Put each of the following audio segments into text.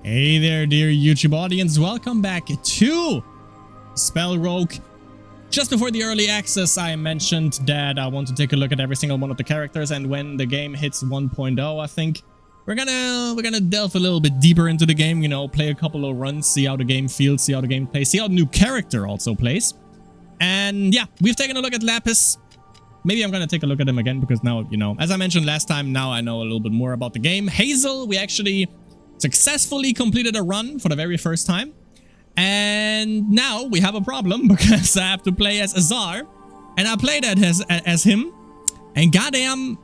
Hey there, dear YouTube audience. Welcome back to SpellRogue. Just before the early access, I mentioned that I want to take a look at every single one of the characters, and when the game hits 1.0, I think we're gonna delve a little bit deeper into the game, you know, play a couple of runs, see how the game feels, see how the game plays, see how the new character also plays. And yeah, we've taken a look at Lapis. Maybe I'm gonna take a look at him again because now, you know, as I mentioned last time, now I know a little bit more about the game. Hazel, we actually successfully completed a run for the very first time. And now we have a problem because I have to play as Azar. And I played as him. And goddamn,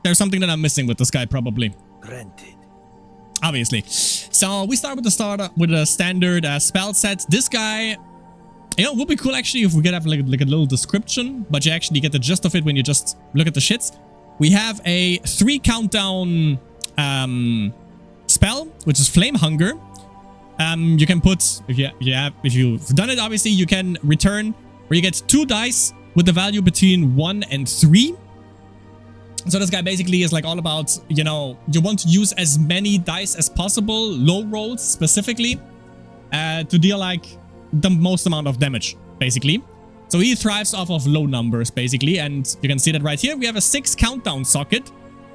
there's something that I'm missing with this guy probably. Granted. Obviously. So we start with a standard spell set. This guy, you know, it would be cool actually if we could have like a little description, but you actually get the gist of it when you just look at the shits. We have a 3 countdown spell, which is Flame Hunger. You can put, if you've done it, obviously you can return where you get 2 dice with the value between 1 and 3. So this guy basically is like all about, you know, you want to use as many dice as possible, low rolls specifically, to deal like the most amount of damage, basically. So he thrives off of low numbers, basically, and you can see that right here. We have a 6 countdown socket.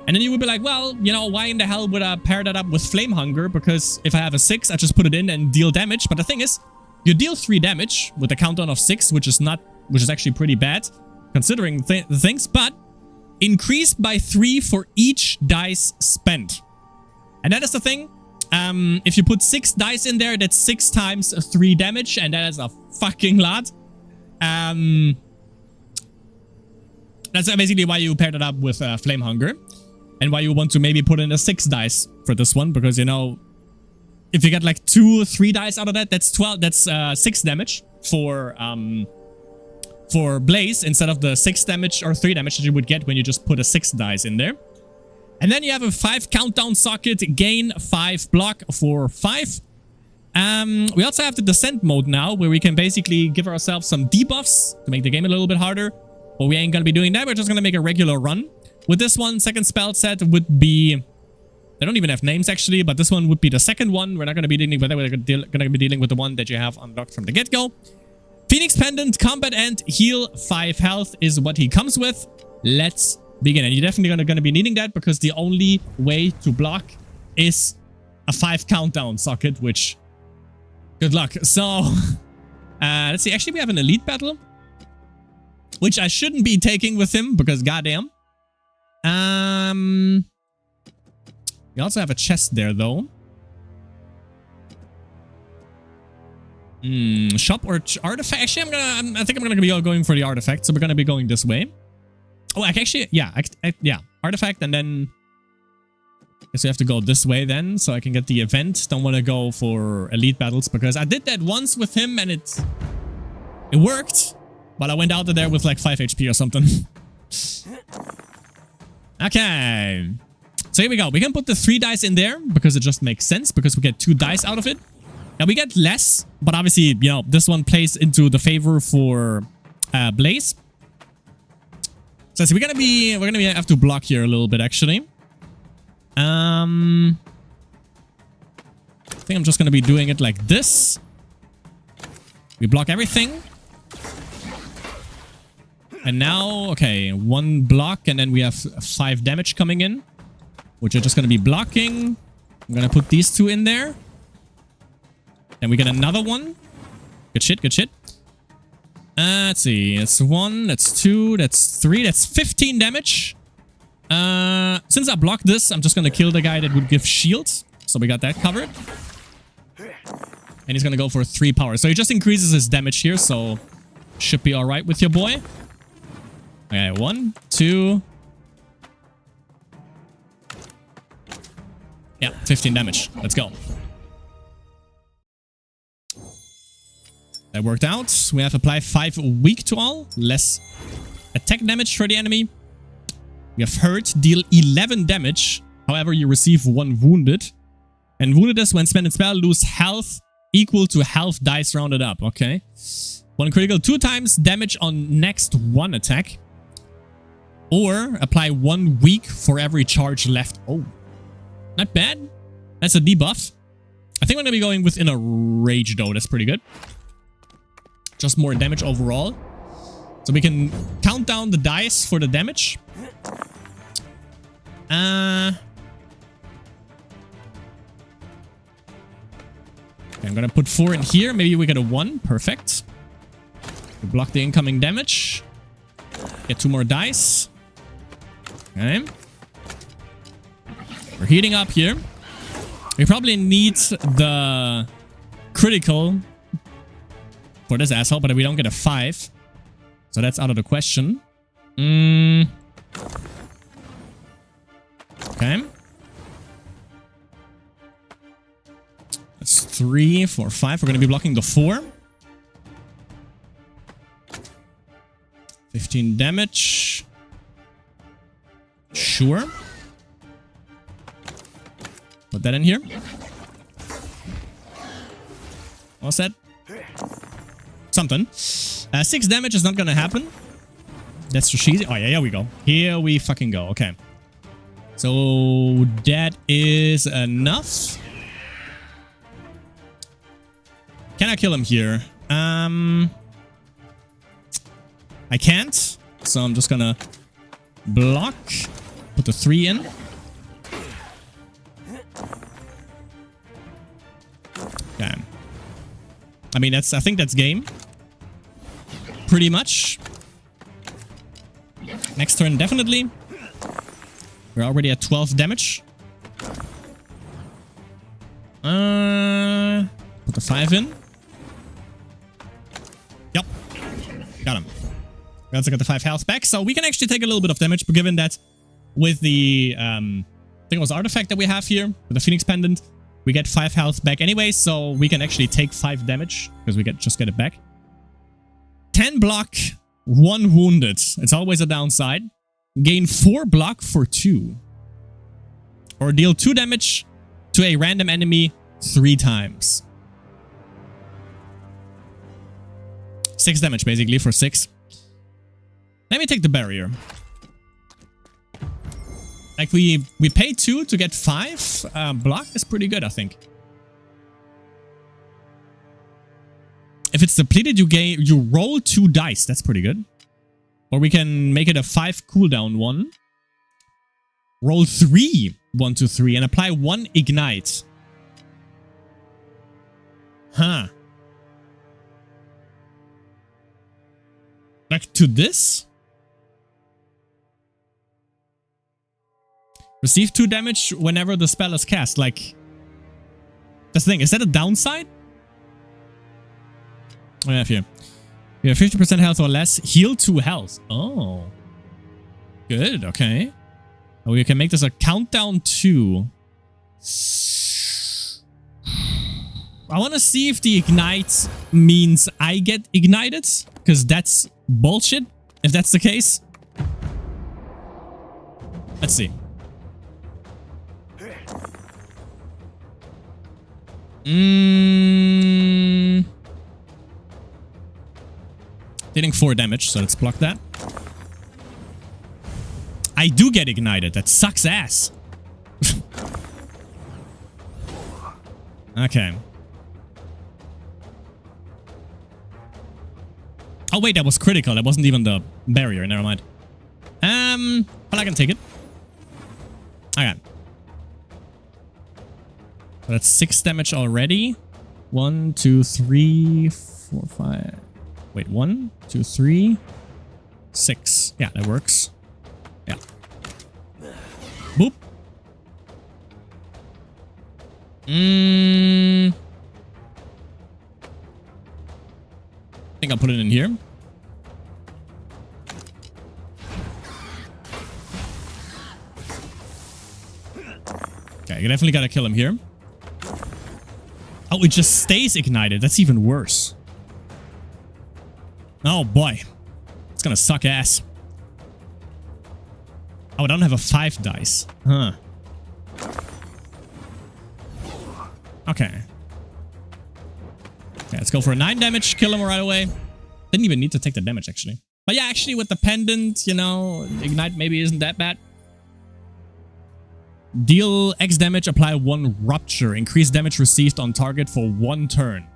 And then you would be like, well, you know, why in the hell would I pair that up with Flame Hunger? Because if I have a 6, I just put it in and deal damage. But the thing is, you deal 3 damage with a countdown of 6, which is actually pretty bad, considering the things, but increased by 3 for each dice spent. And that is the thing. If you put 6 dice in there, that's 6 times 3 damage, and that is a fucking lot. That's basically why you paired it up with Flame Hunger. And why you want to maybe put in a 6 dice for this one, because, you know, if you get like 2 or 3 dice out of that, that's 12. That's 6 damage for Blaze instead of the 6 damage or 3 damage that you would get when you just put a 6 dice in there. And then you have a 5 countdown socket, gain 5 block for 5. We also have the descent mode now, where we can basically give ourselves some debuffs to make the game a little bit harder. But we ain't gonna be doing that. We're just gonna make a regular run. With this one, second spell set would be... They don't even have names, actually, but this one would be the second one. We're not going to be dealing with that. We're going to be dealing with the one that you have unlocked from the get-go. Phoenix Pendant, Combat and Heal 5 health is what he comes with. Let's begin. And you're definitely going to be needing that, because the only way to block is a 5 countdown socket, which... Good luck. So, let's see. Actually, we have an elite battle, which I shouldn't be taking with him, because goddamn. We also have a chest there, though. Shop or artifact? Actually, I think I'm gonna be going for the artifact, so we're gonna be going this way. Oh, actually, yeah, yeah, artifact, and then I guess we have to go this way then, so I can get the event. Don't want to go for elite battles because I did that once with him and it worked, but I went out of there with like 5 HP or something. Okay, so here we go. We can put the 3 dice in there because it just makes sense, because we get 2 dice out of it. Now we get less, but obviously, you know, this one plays into the favor for Blaze. So we're gonna have to block here a little bit, actually. I think I'm just gonna be doing it like this. We block everything. And now, okay, 1 block, and then we have 5 damage coming in, which are just going to be blocking. I'm going to put these 2 in there. Then we get another one. Good shit, good shit. Let's see. That's 1, that's 2, that's 3, that's 15 damage. Since I blocked this, I'm just going to kill the guy that would give shields. So we got that covered. And he's going to go for 3 power. So he just increases his damage here, so should be alright with your boy. Okay, 1, 2. Yeah, 15 damage. Let's go. That worked out. We have applied 5 weak to all. Less attack damage for the enemy. We have hurt. Deal 11 damage. However, you receive 1 wounded. And wounded is when spending spell, lose health equal to health dice rounded up. Okay. 1 critical, 2 times damage on next 1 attack. Or apply 1 weak for every charge left. Oh, not bad. That's a debuff. I think we're gonna be going within a rage though. That's pretty good. Just more damage overall. So we can count down the dice for the damage. Okay, I'm gonna put 4 in here. Maybe we get a 1. Perfect. We block the incoming damage. Get 2 more dice. Okay. We're heating up here. We probably need the critical for this asshole, but we don't get a 5. So that's out of the question. Okay. That's 3, 4, 5. We're going to be blocking the 4. 15 damage. Sure. Put that in here. What's that? Something. 6 damage is not gonna happen. That's just easy. Oh yeah, here we go. Here we fucking go. Okay. So that is enough. Can I kill him here? I can't. So I'm just gonna block. Put the 3 in. Okay. I mean, I think that's game. Pretty much. Next turn, definitely. We're already at 12 damage. Put the 5 in. Yep. Got him. We also got the 5 health back. So we can actually take a little bit of damage, but given that with the, I think it was artifact that we have here, with the Phoenix Pendant, we get 5 health back anyway, so we can actually take 5 damage, because we just get it back. 10 block, 1 wounded. It's always a downside. Gain 4 block for 2. Or deal 2 damage to a random enemy 3 times. 6 damage, basically, for 6. Let me take the barrier. Like, we pay 2 to get 5. Block is pretty good, I think. If it's depleted, you roll 2 dice. That's pretty good. Or we can make it a 5 cooldown one. Roll 3, 1, 2, 3, and apply 1 ignite. Huh. Like to this? Receive 2 damage whenever the spell is cast. Like, that's the thing. Is that a downside? What do we have here? We have 50% health or less. Heal 2 health. Oh. Good, okay. Oh, we can make this a countdown 2. I want to see if the ignite means I get ignited. Because that's bullshit, if that's the case. Let's see. Dealing 4 damage, so let's block that. I do get ignited. That sucks ass. Okay. Oh wait, that was critical. That wasn't even the barrier. Never mind. But I can take it. Okay. So that's 6 damage already. 1, 2, 3, 4, 5. Wait, 1, 2, 3, 6. Yeah, that works. Yeah. Boop. I think I'll put it in here. Okay, you definitely gotta kill him here. Oh, it just stays ignited. That's even worse. Oh boy. It's gonna suck ass. Oh, I don't have a 5 dice. Huh. Okay. Okay, let's go for a 9 damage. Kill him right away. Didn't even need to take the damage, actually. But yeah, actually, with the pendant, you know, ignite maybe isn't that bad. Deal X damage, apply 1 rupture. Increase damage received on target for 1 turn.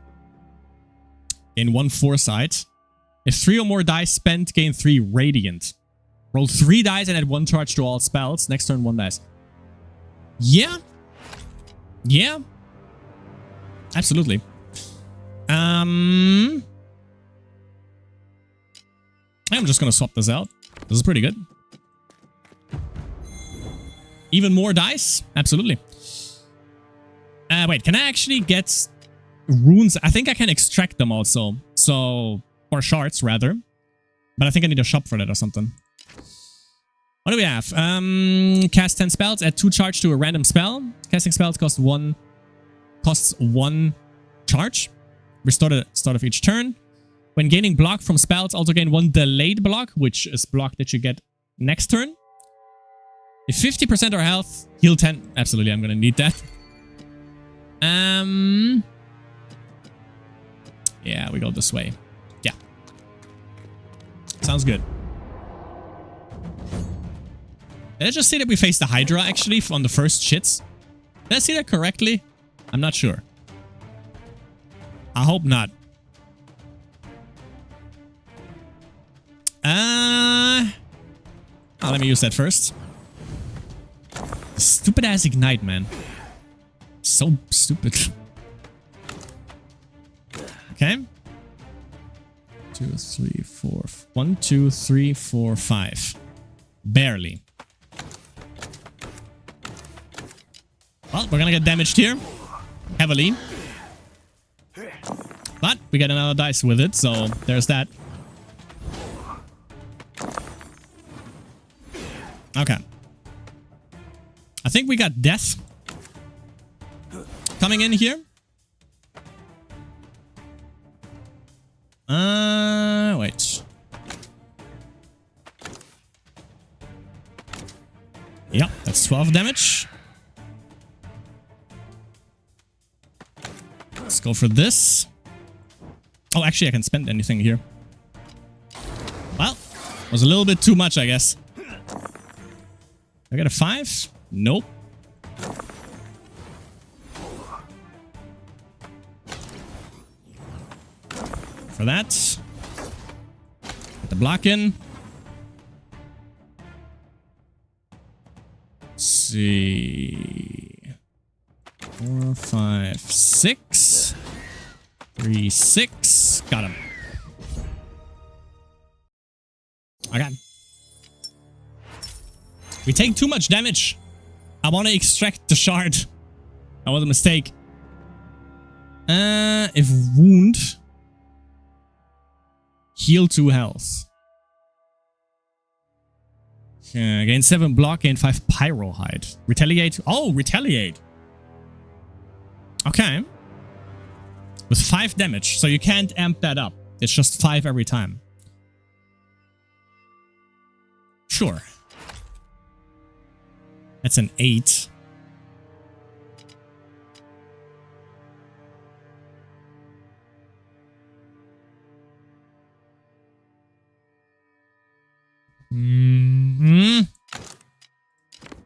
Gain 1 foresight. If 3 or more dice spent, gain 3 radiant. Roll 3 dice and add 1 charge to all spells. Next turn, 1 dice. Yeah. Yeah. Absolutely. I'm just gonna swap this out. This is pretty good. Even more dice? Absolutely. Wait, can I actually get runes? I think I can extract them also. So, or shards rather. But I think I need a shop for that or something. What do we have? Cast 10 spells, add 2 charge to a random spell. Casting spells costs 1 charge. Restore the start of each turn. When gaining block from spells, also gain 1 delayed block, which is block that you get next turn. If 50% our health, heal 10. Absolutely, I'm gonna need that. Yeah, we go this way. Yeah. Sounds good. Did I just say that we faced the Hydra, actually, on the first shits? Did I see that correctly? I'm not sure. I hope not. Let me use that first. Stupid ass ignite, man. So stupid. Okay. 2, 3, 4. 1, 2, 3, 4, 5. Barely. Well, we're gonna get damaged here. Heavily. But we get another dice with it, so there's that. Okay. I think we got death coming in here. Wait. Yeah, that's 12 damage. Let's go for this. Oh, actually, I can spend anything here. Well, was a little bit too much, I guess. I got a 5? Nope. For that. Get the block in. Let's see. 4, 5, 6. 3, 6. Got him. Okay. We take too much damage. I want to extract the shard. That was a mistake. If wound. Heal 2 health. Gain 7 block, gain 5 pyro hide. Retaliate. Oh, retaliate. Okay. With 5 damage. So you can't amp that up. It's just 5 every time. Sure. That's an 8.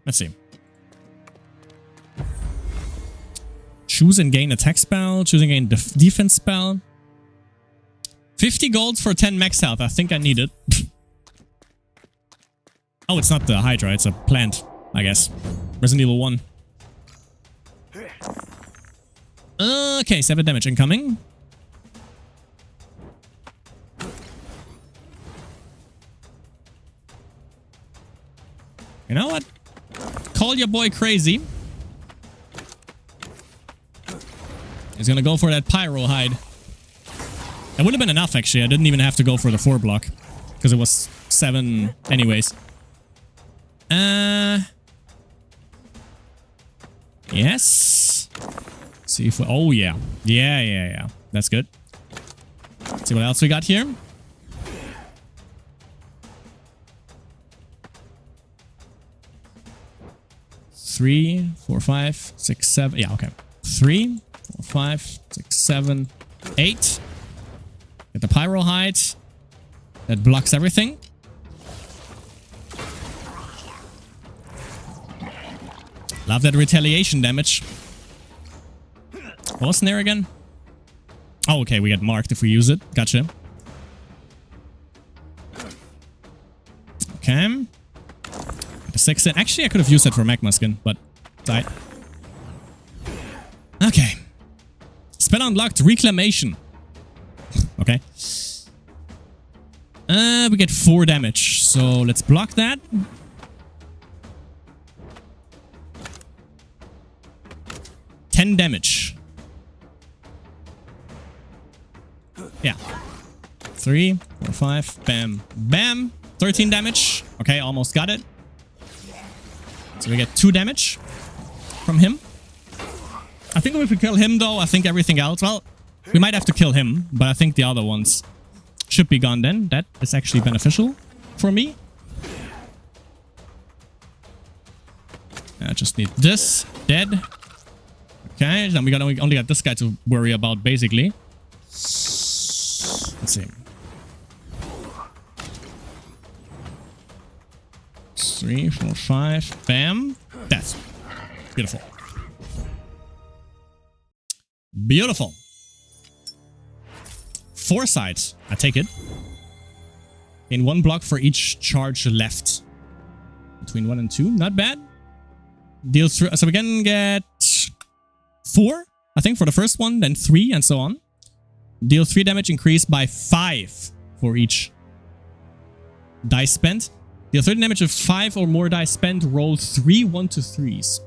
Let's see. Choose and gain attack spell. Choose and gain defense spell. 50 gold for 10 max health. I think I need it. Oh, it's not the Hydra. It's a plant, I guess. Resident Evil 1. Okay, 7 damage incoming. You know what? Call your boy crazy. He's gonna go for that pyro hide. That would have been enough, actually. I didn't even have to go for the 4 block. Because it was 7 anyways. Yes. See if we... Oh, yeah. Yeah. That's good. Let's see what else we got here. Three, 4, 5, 6, 7. Yeah, okay. 3, 4, 5, 6, 7, 8. Get the pyro hide. That blocks everything. Love that retaliation damage. What was Snare again? Oh, okay, we get marked if we use it. Gotcha. Okay. A 6 in. Actually, I could have used that for Magma Skin, but died. Okay. Spell unlocked, Reclamation. Okay. We get 4 damage, so let's block that. $10 damage. Yeah. 3, 4, 5. Bam. Bam. 13 damage. Okay, almost got it. So we get 2 damage from him. I think if we kill him, though, I think everything else... Well, we might have to kill him, but I think the other ones should be gone then. That is actually beneficial for me. I just need this. Dead. Okay, then we only got this guy to worry about, basically. Let's see. 3, 4, 5. Bam. Death. Beautiful. Beautiful. Foresight. I take it. In 1 block for each charge left. Between 1 and 2. Not bad. Deal 3. So we can get 4, I think, for the first one. Then 3 and so on. Deal 3 damage, increase by 5 for each dice spent. Deal 30 damage with 5 or more dice spent. Roll 3 1-3s.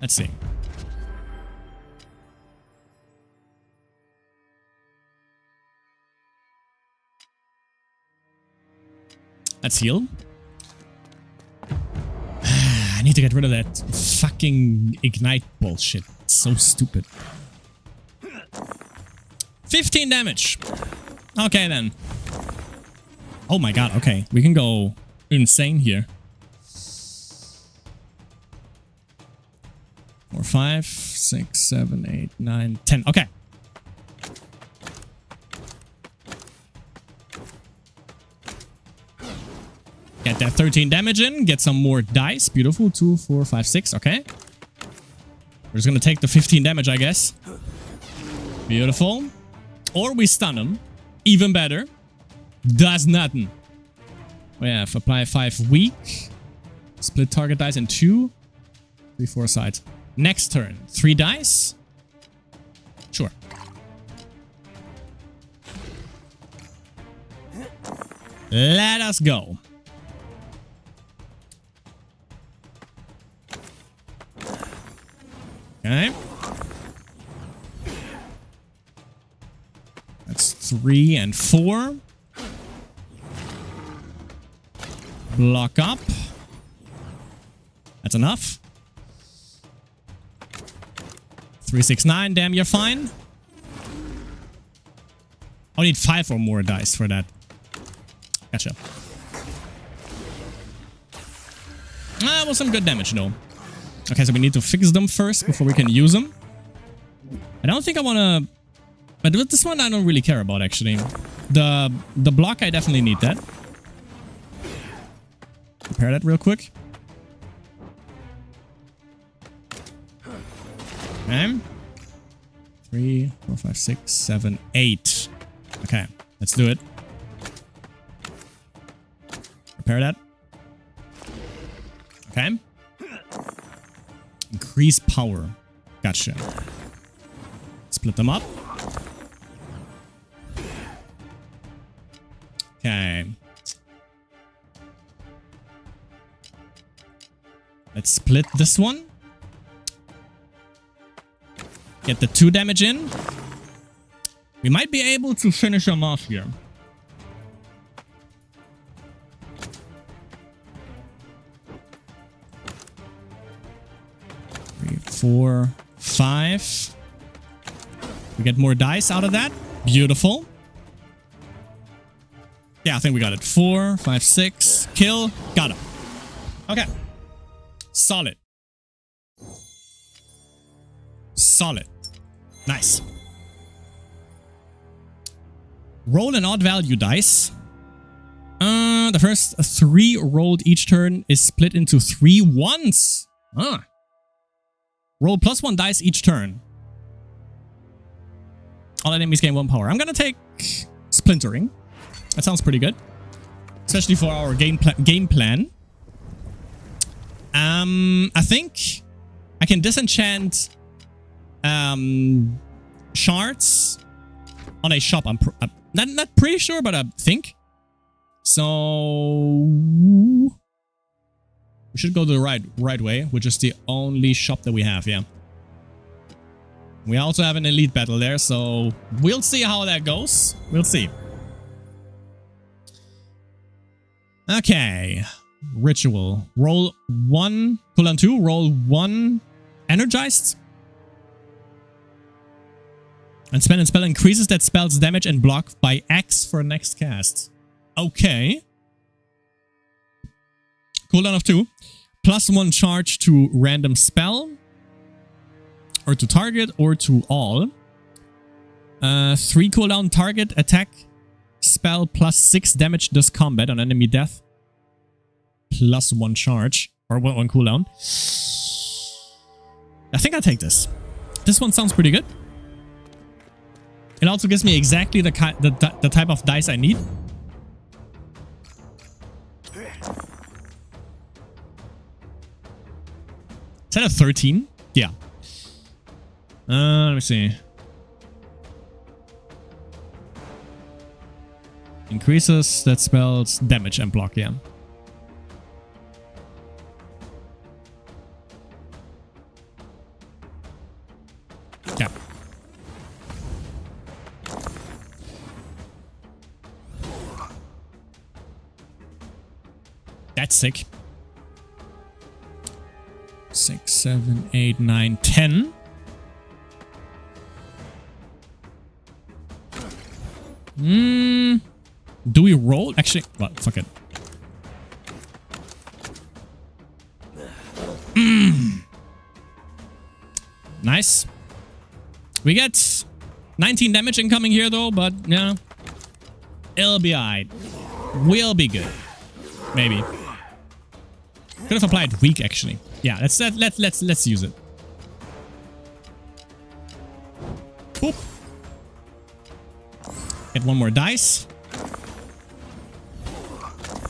Let's see. Let's heal. I need to get rid of that fucking ignite bullshit. It's so stupid. 15 damage. Okay, then. Oh my god, okay. We can go insane here. 4, 5, 6, 7, 8, 9, 10. Okay. Get that 13 damage in. Get some more dice. Beautiful. 2, 4, 5, 6. Okay. We're just gonna take the 15 damage, I guess. Beautiful. Or we stun him. Even better. Does nothing. We have apply 5 weak. Split target dice in 2. 3, 4 sides. Next turn. 3 dice. Sure. Let us go. Okay. That's 3 and 4. Block up. That's enough. 3, 6, 9. Damn, you're fine. I'll need 5 or more dice for that. Gotcha. That was some good damage, though. Okay, so we need to fix them first before we can use them. I don't think I want to... But with this one, I don't really care about, actually. The block, I definitely need that. Repair that real quick. Okay. 3, 4, 5, 6, 7, 8. Okay, let's do it. Repair that. Okay. Increase power. Gotcha. Split them up. Okay. Let's split this one. Get the 2 damage in. We might be able to finish him off here. 3, 4, 5. We get more dice out of that. Beautiful. Yeah, I think we got it. 4, 5, 6. Kill. Got him. Okay. Solid. Solid. Nice. Roll an odd value dice. The first 3 rolled each turn is split into 3 ones. Roll +1 dice each turn. All enemies gain 1 power. I'm gonna take Splintering. That sounds pretty good. Especially for our game plan. I think I can disenchant shards on a shop. I'm not pretty sure, but I think. So we should go the right way, which is the only shop that we have, yeah. We also have an elite battle there, so we'll see how that goes. We'll see. Okay. Ritual. Roll 1, cooldown 2, roll 1 energized. And spend and spell increases that spell's damage and block by X for next cast. Okay. Cooldown of 2. +1 charge to random spell. Or to target or to all. 3 cooldown target attack spell +6 damage this combat on enemy death. +1 charge. Or 1 cooldown. I think I'll take this. This one sounds pretty good. It also gives me exactly the type of dice I need. Is that a 13? Yeah. Let me see. Increases that spell's damage and block, yeah. Yeah. That's sick. 6, 7, 8, 9, 10. Do we roll? Actually, well, fuck it. Nice. We get 19 damage incoming here though, but yeah. It'll be alright. We'll be good. Maybe. Could have applied weak actually. Yeah, let's use it. Boop. Get 1 more dice.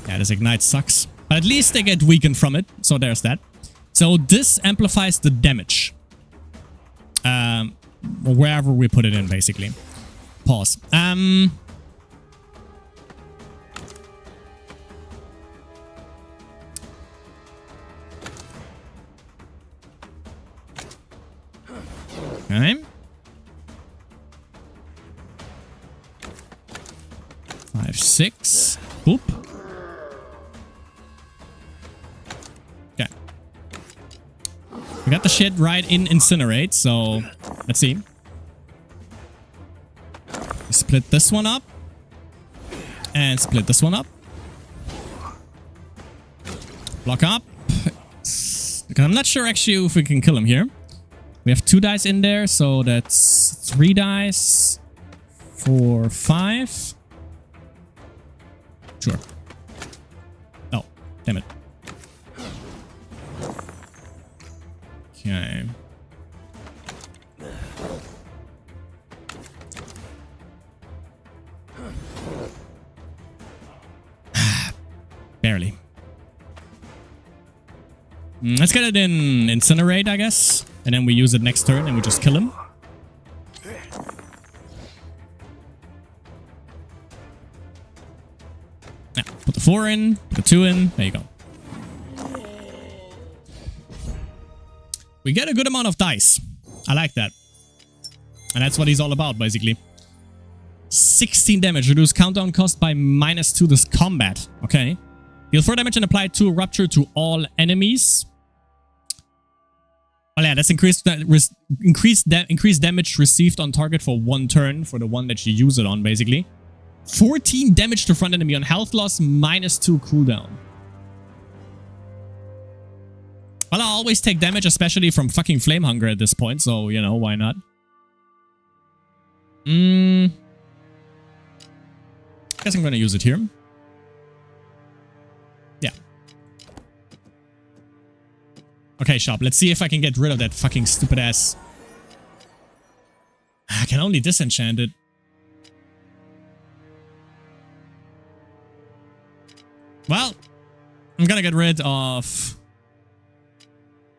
Yeah, this ignite sucks. But at least they get weakened from it. So there's that. So this amplifies the damage. Wherever we put it in, basically. Pause. Okay. 5, 6. Boop. Okay. We got the shit right in Incinerate, so let's see. Split this one up. And split this one up. Block up. I'm not sure actually if we can kill him here. We have 2 dice in there, so that's 3 dice. 4, 5. Sure. Oh, damn it. Okay. Barely. Let's get it in Incinerate, I guess. And then we use it next turn and we just kill him. Yeah, put the 4 in, put the 2 in. There you go. We get a good amount of dice. I like that. And that's what he's all about, basically. 16 damage. Reduce countdown cost by -2 this combat. Okay. Deal 4 damage and apply 2 rupture to all enemies. Oh yeah, that's increased damage received on target for 1 turn for the one that you use it on, basically. 14 damage to front enemy on health loss, -2 cooldown. Well, I always take damage, especially from fucking Flame Hunger at this point, so, you know, why not? Guess I'm gonna use it here. Yeah. Okay, shop. Let's see if I can get rid of that fucking stupid ass. I can only disenchant it. Well, I'm gonna get rid of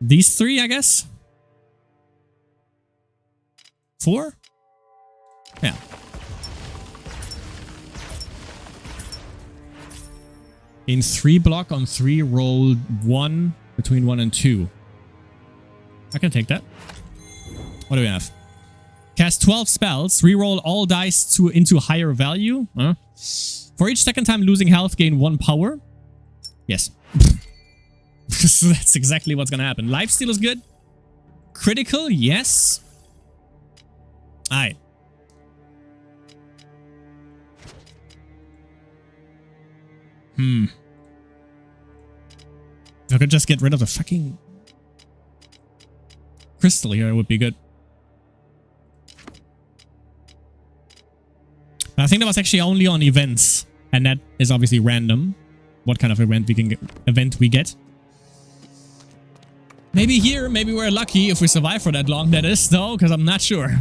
these 3, I guess. 4? Yeah. In 3 block on 3, roll 1 between 1 and 2. I can take that. What do we have? Cast 12 spells. Reroll all dice into higher value. Huh? For each second time losing health, gain 1 power. Yes. That's exactly what's gonna happen. Lifesteal is good. Critical, yes. Alright. If I could just get rid of the fucking crystal here, it would be good. But I think that was actually only on events, and that is obviously random. What kind of event we get. Maybe here, maybe we're lucky if we survive for that long, that is, though, because I'm not sure.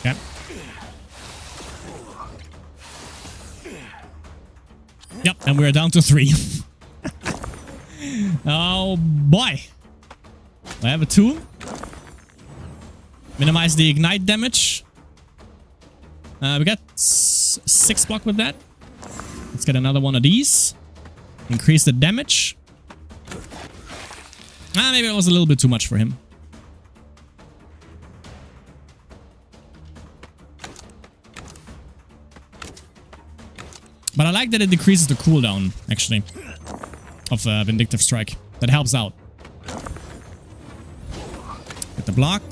Yeah. Yep, and we're down to 3. Oh boy. I have a 2. Minimize the ignite damage. We got 6 block with that. Let's get another one of these. Increase the damage. Maybe it was a little bit too much for him. But I like that it decreases the cooldown, actually, of Vindictive Strike. That helps out. Get the block.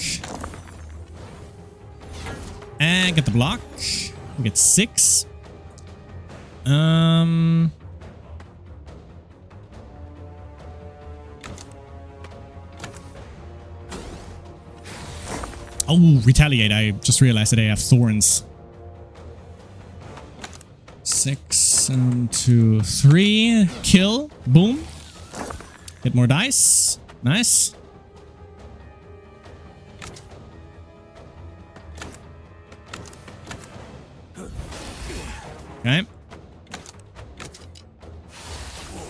And get the block. We get 6. Oh, retaliate. I just realized that I have thorns. 6, 2, 3. Kill. Boom. Get more dice. Nice. Okay.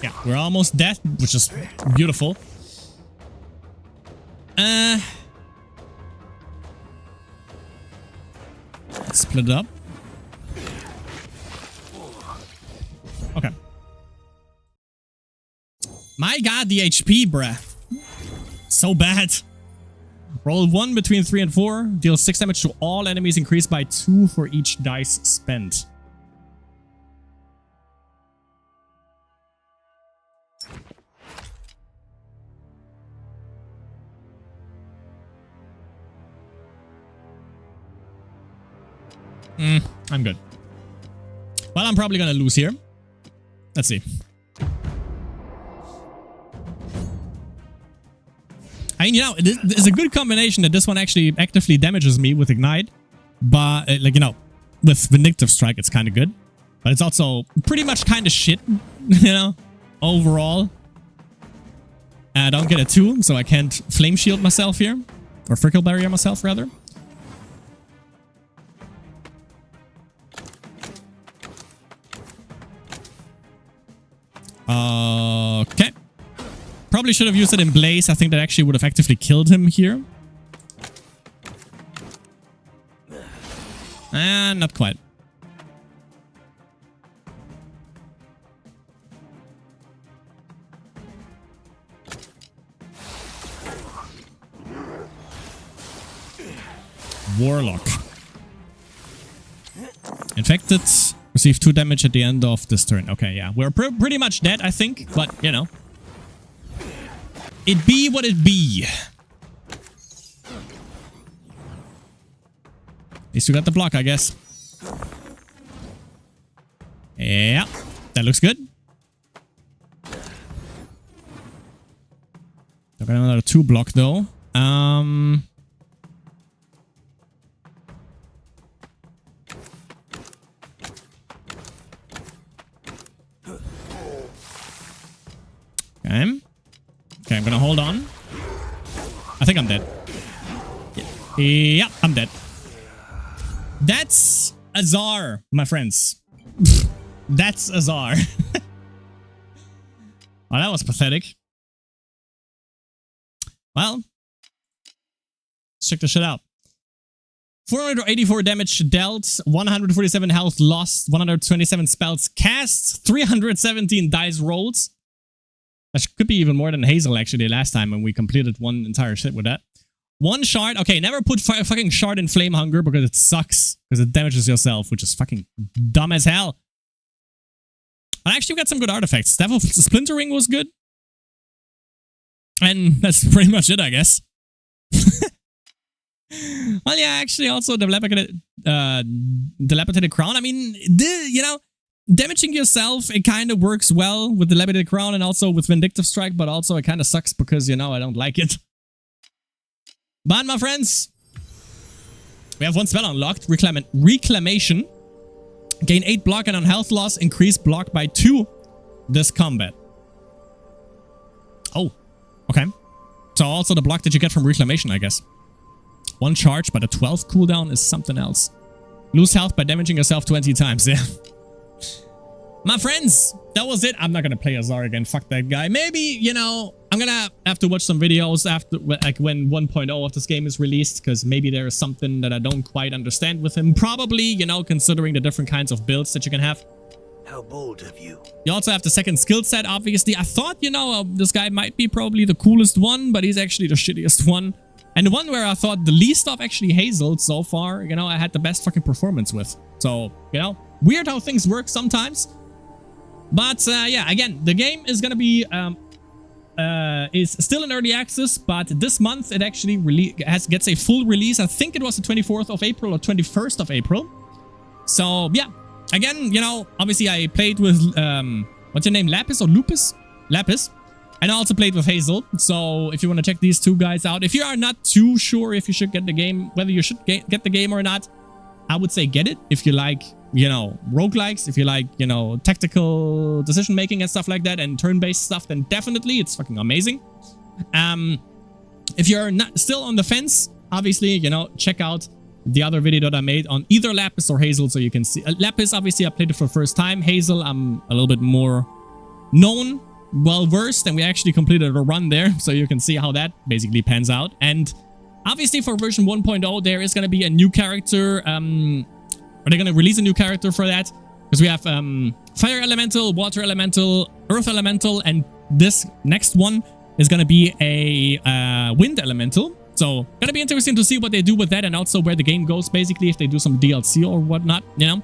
Yeah, we're almost dead, which is beautiful. Let's split it up. Okay. My god, the HP, bruh. So bad. Roll 1 between 3 and 4. Deal 6 damage to all enemies. Increased by 2 for each dice spent. I'm good. Well, I'm probably gonna lose here. Let's see. I mean, you know, it's a good combination that this one actually actively damages me with Ignite. But, like, you know, with Vindictive Strike, it's kind of good. But it's also pretty much kind of shit, you know, overall. I don't get a 2, so I can't Flame Shield myself here. Or Frickle Barrier myself, rather. Okay. Probably should have used it in Blaze. I think that actually would have actively killed him here. Not quite. Warlock. Infected. Receive 2 damage at the end of this turn. Okay, yeah. We're pretty much dead, I think. But, you know. It be what it be. At least we got the block, I guess. Yeah, that looks good. I've got another 2 block though. Okay. Okay, I'm gonna hold on. I think I'm dead. Yeah, I'm dead. That's Azar, my friends. That's Azar. Oh, that was pathetic. Well, let's check this shit out. 484 damage dealt, 147 health lost, 127 spells cast, 317 dice rolls. That could be even more than Hazel actually last time when we completed one entire shit with that. 1 shard. Okay, never put fucking shard in Flame Hunger because it sucks. Because it damages yourself, which is fucking dumb as hell. But actually, we got some good artifacts. Staff of Splintering was good. And that's pretty much it, I guess. Well, yeah, actually, also the Dilapidated Crown. I mean, you know, damaging yourself, it kind of works well with the Dilapidated Crown and also with Vindictive Strike, but also it kind of sucks because, you know, I don't like it. But, my friends, we have 1 spell unlocked, Reclamation. Gain 8 block and on health loss, increase block by 2 this combat. Oh, okay. So also the block that you get from Reclamation, I guess. 1 charge, but a 12 cooldown is something else. Lose health by damaging yourself 20 times, yeah. My friends, that was it. I'm not gonna play Azar again. Fuck that guy. Maybe, you know, I'm gonna have to watch some videos after, like, when 1.0 of this game is released, because maybe there is something that I don't quite understand with him. Probably, you know, considering the different kinds of builds that you can have. How bold of you. You also have the second skill set, obviously. I thought, you know, this guy might be probably the coolest one, but he's actually the shittiest one. And the one where I thought the least of actually Hazel so far, you know, I had the best fucking performance with. So, you know, weird how things work sometimes. But, yeah, again, the game is gonna be, is still in early access, but this month it actually gets a full release. I think it was the 24th of April or 21st of April. So, yeah. Again, you know, obviously I played with, what's your name? Lapis or Lupus? Lapis. And I also played with Hazel. So, if you want to check these 2 guys out. If you are not too sure if you should get the game, whether you should get the game or not, I would say get it. If you like, you know, roguelikes, if you like, you know, tactical decision making and stuff like that, and turn-based stuff, then definitely it's fucking amazing. If you're not still on the fence, obviously, you know, check out the other video that I made on either Lapis or Hazel, so you can see. Lapis, obviously, I played it for the first time. Hazel, I'm a little bit more known, well-versed, and we actually completed a run there, so you can see how that basically pans out. And obviously, for version 1.0, there is going to be a new character. Are they going to release a new character for that? Because we have Fire Elemental, Water Elemental, Earth Elemental, and this next one is going to be a Wind Elemental. So, gonna be interesting to see what they do with that and also where the game goes, basically, if they do some DLC or whatnot, you know?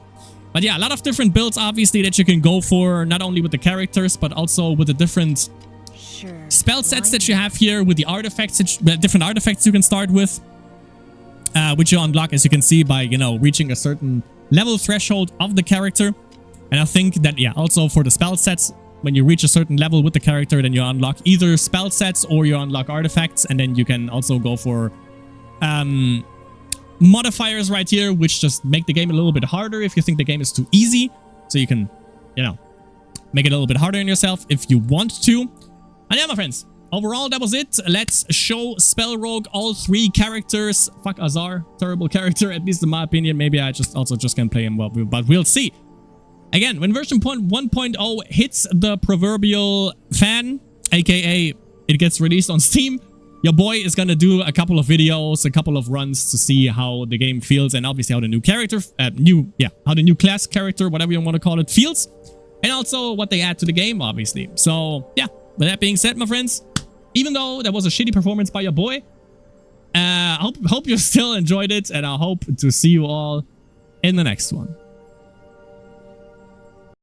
But yeah, a lot of different builds, obviously, that you can go for, not only with the characters, but also with the different spell sets that you have here, with the artifacts, different artifacts you can start with, which you unlock, as you can see, by, you know, reaching a certain level threshold of the character. And I think that, yeah, also for the spell sets, when you reach a certain level with the character, then you unlock either spell sets or you unlock artifacts, and then you can also go for modifiers right here, which just make the game a little bit harder if you think the game is too easy. So you can, you know, make it a little bit harder on yourself if you want to. And yeah, my friends, overall, that was it. Let's show SpellRogue all 3 characters. Fuck Azar, terrible character, at least in my opinion. Maybe I just can play him well, but we'll see. Again, when version 1.0 hits the proverbial fan, aka it gets released on Steam, your boy is gonna do a couple of videos, a couple of runs to see how the game feels, and obviously how the new character, how the new class character, whatever you want to call it, feels, and also what they add to the game, obviously. So yeah, with that being said, my friends, even though that was a shitty performance by your boy, hope you still enjoyed it, and I hope to see you all in the next one.